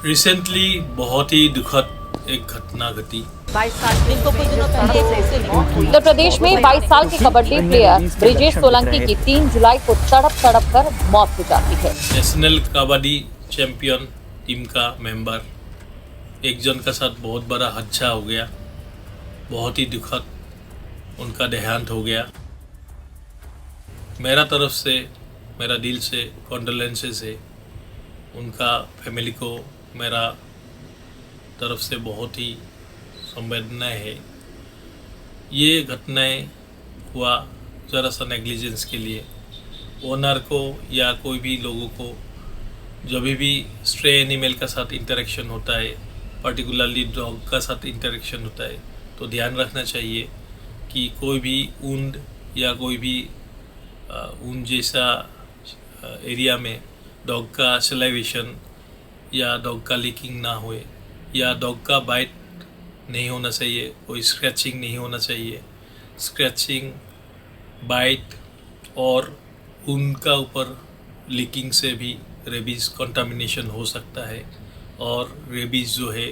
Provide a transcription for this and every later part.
Recently बहुत ही दुखद एक घटना घटी। 22 साल जिनको कुछ दिनों पहले एक से मौत हुई। उत्तर प्रदेश में 22 साल के कबड्डी प्लेयर ब्रिजेश सोलंकी की 3 जुलाई को तड़प कर मौत हो जाती है। नेशनल कबड्डी चैंपियन टीम का मेंबर एक जन का साथ बहुत बड़ा हादसा हो गया। बहुत ही दुखद उनका देहांत हो गया। मेरा तरफ से, मेरा दिल से कॉन्डोलेंसेस है। उनका फैमिली को मेरा तरफ से बहुत ही संवेदनाएं है। ये घटनाएं हुआ ज़रा सा नेग्लिजेंस के लिए। ओनर को या कोई भी लोगों को जब भी स्ट्रे एनिमल का साथ इंटरेक्शन होता है, पर्टिकुलरली डॉग का साथ इंटरेक्शन होता है, तो ध्यान रखना चाहिए कि कोई भी ऊंड या कोई भी ऊन जैसा एरिया में डॉग का सलाइवेशन या डॉग का लीकिंग ना होए या डॉग का बाइट नहीं होना चाहिए, कोई स्क्रैचिंग नहीं होना चाहिए। स्क्रैचिंग, बाइट और ऊन का ऊपर लीकिंग से भी रेबीज कंटामिनेशन हो सकता है। और रेबीज जो है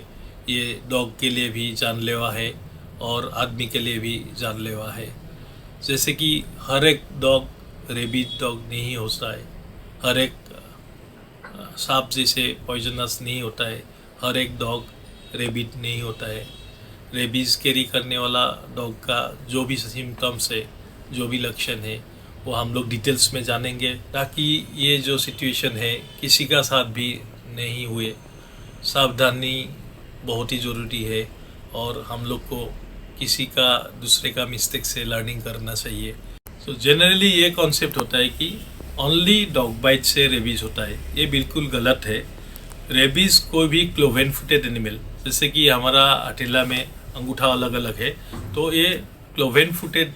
ये डॉग के लिए भी जानलेवा है और आदमी के लिए भी जानलेवा है। जैसे कि हर एक डॉग रेबीज डॉग नहीं होता है, हर एक सांप जैसे पॉइजनस नहीं होता है, हर एक डॉग रेबीज नहीं होता है। रेबीज कैरी करने वाला डॉग का जो भी सिम्टम्स है, जो भी लक्षण है, वो हम लोग डिटेल्स में जानेंगे ताकि ये जो सिचुएशन है किसी का साथ भी नहीं हुए। सावधानी बहुत ही ज़रूरी है और हम लोग को किसी का दूसरे का मिस्टेक से लर्निंग करना चाहिए। तो जनरली ये कॉन्सेप्ट होता है कि ओनली डॉग बाइट से रेबीज होता है। ये बिल्कुल गलत है। रेबीज कोई भी क्लोवेन फुटेड एनिमल, जैसे कि हमारा हथेला में अंगूठा अलग अलग है, तो ये क्लोवेन फुटेड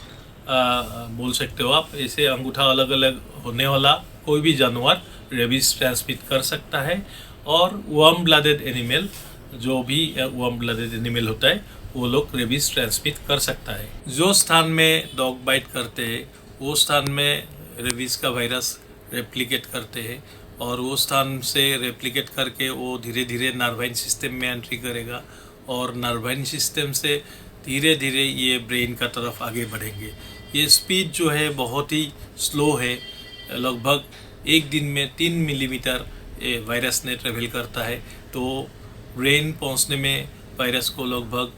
बोल सकते हो आप। ऐसे अंगूठा अलग अलग होने वाला कोई भी जानवर रेबीज ट्रांसमिट कर सकता है। और वार्म ब्लडेड एनिमल, जो भी वार्म ब्लडेड एनिमल होता है, वो लोग रेबीज ट्रांसमिट कर सकता है। जो स्थान में डॉग बाइट करते हैं वो स्थान में रेबीज का वायरस रेप्लिकेट करते हैं और वो स्थान से रेप्लिकेट करके वो धीरे धीरे नर्वाइन सिस्टम में एंट्री करेगा और नर्वाइन सिस्टम से धीरे धीरे ये ब्रेन का तरफ आगे बढ़ेंगे। ये स्पीड जो है बहुत ही स्लो है। लगभग एक दिन में 3 मिलीमीटर वायरस ने ट्रेवल करता है, तो ब्रेन पहुंचने में वायरस को लगभग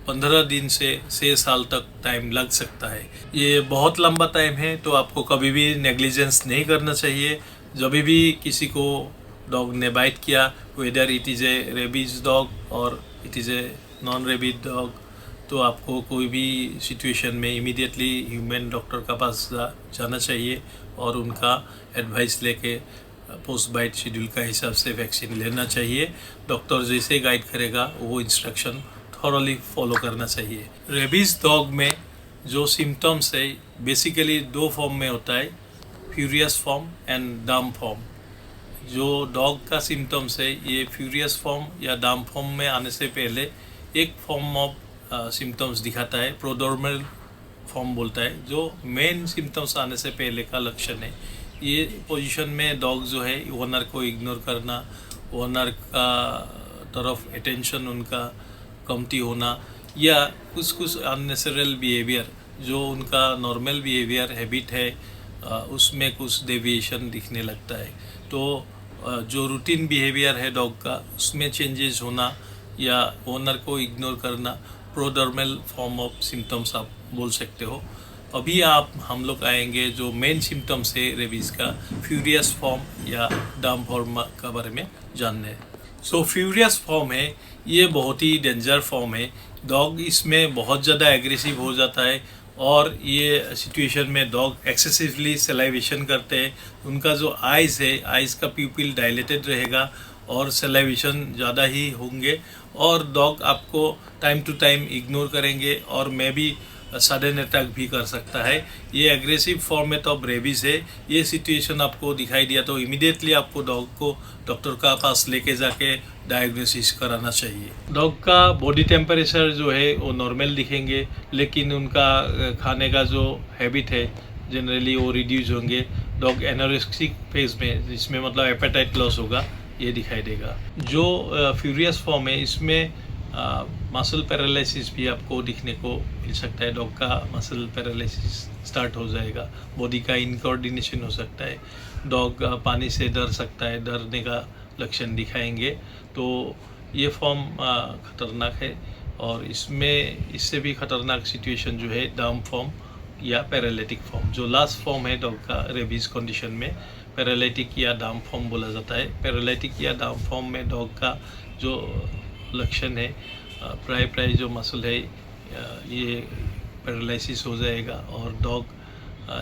15 दिन से 6 साल तक टाइम लग सकता है। ये बहुत लंबा टाइम है, तो आपको कभी भी नेग्लिजेंस नहीं करना चाहिए। जब भी किसी को डॉग ने बाइट किया, whether it is a rabies dog और it is a non rabies dog, तो आपको कोई भी सिचुएशन में इमीडिएटली ह्यूमन डॉक्टर का पास जाना चाहिए और उनका एडवाइस लेके पोस्ट बाइट शेड्यूल का हिसाब से वैक्सीन लेना चाहिए। डॉक्टर जैसे गाइड करेगा वो इंस्ट्रक्शन थॉरली फॉलो करना चाहिए। रेबीज डॉग में जो सिम्टम्स है बेसिकली 2 फॉर्म में होता है, फ्यूरियस फॉर्म एंड डम फॉर्म। जो डॉग का सिम्टम्स है ये फ्यूरियस फॉर्म या डम फॉर्म में आने से पहले एक फॉर्म ऑफ सिम्टम्स दिखाता है, प्रोड्रोमल फॉर्म बोलता है, जो मेन सिम्टम्स आने से पहले का लक्षण है। ये पोजीशन में डॉग जो है ओनर को इग्नोर करना, ओनर का तरफ अटेंशन उनका कमती होना या कुछ अननेसेसरल बिहेवियर जो उनका नॉर्मल बिहेवियर हैबिट है उसमें कुछ डेविएशन दिखने लगता है। तो जो रूटीन बिहेवियर है डॉग का उसमें चेंजेस होना या ओनर को इग्नोर करना प्रोडर्मल फॉर्म ऑफ सिम्टम्स आप बोल सकते हो। अभी हम लोग आएंगे जो मेन सिम्टम्स है रेबीज का, फ्यूरियस फॉर्म या डम फॉर्म का बारे में जानने। सो फ्यूरियस फॉर्म है, ये बहुत ही डेंजर फॉर्म है। डॉग इसमें बहुत ज़्यादा एग्रेसिव हो जाता है और ये सिचुएशन में डॉग एक्सेसिवली सलाइवेशन करते हैं। उनका जो आइज़ है, आइज़ का प्यूपिल डायलेटेड रहेगा और सलाइवेशन ज़्यादा ही होंगे और डॉग आपको टाइम टू टाइम इग्नोर करेंगे और मैं भी सडन अटैक भी कर सकता है। ये एग्रेसिव फॉर्मेट ऑफ रेबीज है। ये सिचुएशन आपको दिखाई दिया तो इमीडिएटली आपको डॉग को डॉक्टर का पास लेके जाके डायग्नोसिस कराना चाहिए। डॉग का बॉडी टेम्परेचर जो है वो नॉर्मल दिखेंगे, लेकिन उनका खाने का जो हैबिट है जनरली वो रिड्यूस होंगे। डॉग एनोरेक्सिक फेज में, जिसमें मतलब एपेटाइट लॉस होगा, ये दिखाई देगा। जो फ्यूरियस फॉर्म है इसमें मसल पैरालिसिस भी आपको दिखने को मिल सकता है। डॉग का मसल पैरालिसिस स्टार्ट हो जाएगा, बॉडी का इनकोऑर्डिनेशन हो सकता है, डॉग पानी से डर सकता है, डरने का लक्षण दिखाएंगे। तो ये फॉर्म खतरनाक है। और इससे भी खतरनाक सिचुएशन जो है डम्प फॉर्म या पैरालिटिक फॉर्म। जो लास्ट फॉर्म है डॉग का रेबीज कंडीशन में पैरालिटिक या डम्प फॉर्म बोला जाता है। पैरालिटिक या डम्प फॉर्म में डॉग का जो लक्षण है प्राय जो मसल है ये पैरालिसिस हो जाएगा और डॉग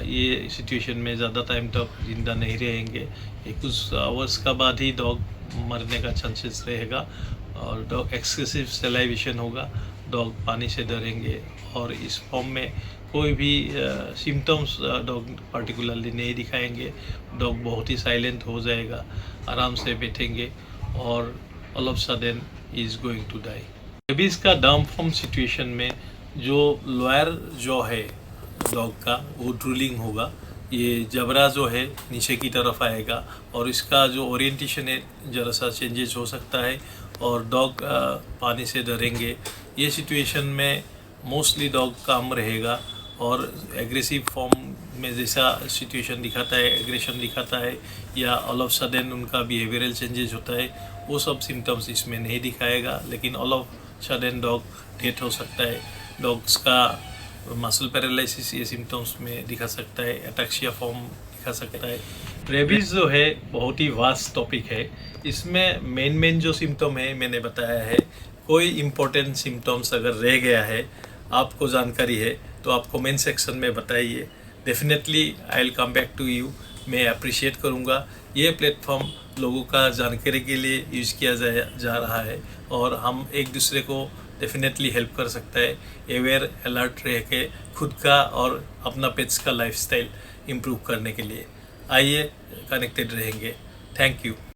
ये सिचुएशन में ज़्यादा टाइम तक जिंदा नहीं रहेंगे। कुछ आवर्स का बाद ही डॉग मरने का चांसेस रहेगा और डॉग एक्सेसिव सलाइवेशन होगा, डॉग पानी से डरेंगे। और इस फॉर्म में कोई भी सिम्टम्स डॉग पार्टिकुलरली नहीं दिखाएंगे। डॉग बहुत ही साइलेंट हो जाएगा, आराम से बैठेंगे और all of sudden is going to die. Rabies का डम्प फॉर्म सिचुएशन में जो लोअर जॉ है डॉग का वो ड्रूलिंग होगा। ये जबड़ा जो है नीचे की तरफ आएगा और इसका जो ओरिएंटेशन है ज़रा सा चेंजेस हो सकता है और डॉग पानी से डरेंगे। ये सिचुएशन में मोस्टली डॉग काम रहेगा और एग्रेसिव फॉर्म में जैसा सिचुएशन दिखाता है, एग्रेशन दिखाता है या ऑल ऑफ सडन उनका बिहेवियरल चेंजेस होता है, वो सब सिम्टम्स इसमें नहीं दिखाएगा। लेकिन all of sudden dog death हो सकता है। डॉग्स का मसल पैरालिसिस ये सिम्टम्स में दिखा सकता है, एटैक्सिया फॉर्म दिखा सकता है। रेबीज जो है बहुत ही वास्ट टॉपिक है। इसमें मेन जो सिम्टम है मैंने बताया है। कोई इम्पोर्टेंट सिम्टम्स अगर रह गया है, आपको जानकारी है तो आप कमेंट सेक्शन में बताइए। Definitely I will come back to you. मैं अप्रिशिएट करूँगा। ये प्लेटफॉर्म लोगों का जानकारी के लिए यूज़ किया जा रहा है और हम एक दूसरे को डेफिनेटली हेल्प कर सकता है अवेयर अलर्ट रह के खुद का और अपना पेट्स का लाइफस्टाइल इम्प्रूव करने के लिए। आइए कनेक्टेड रहेंगे। Thank you.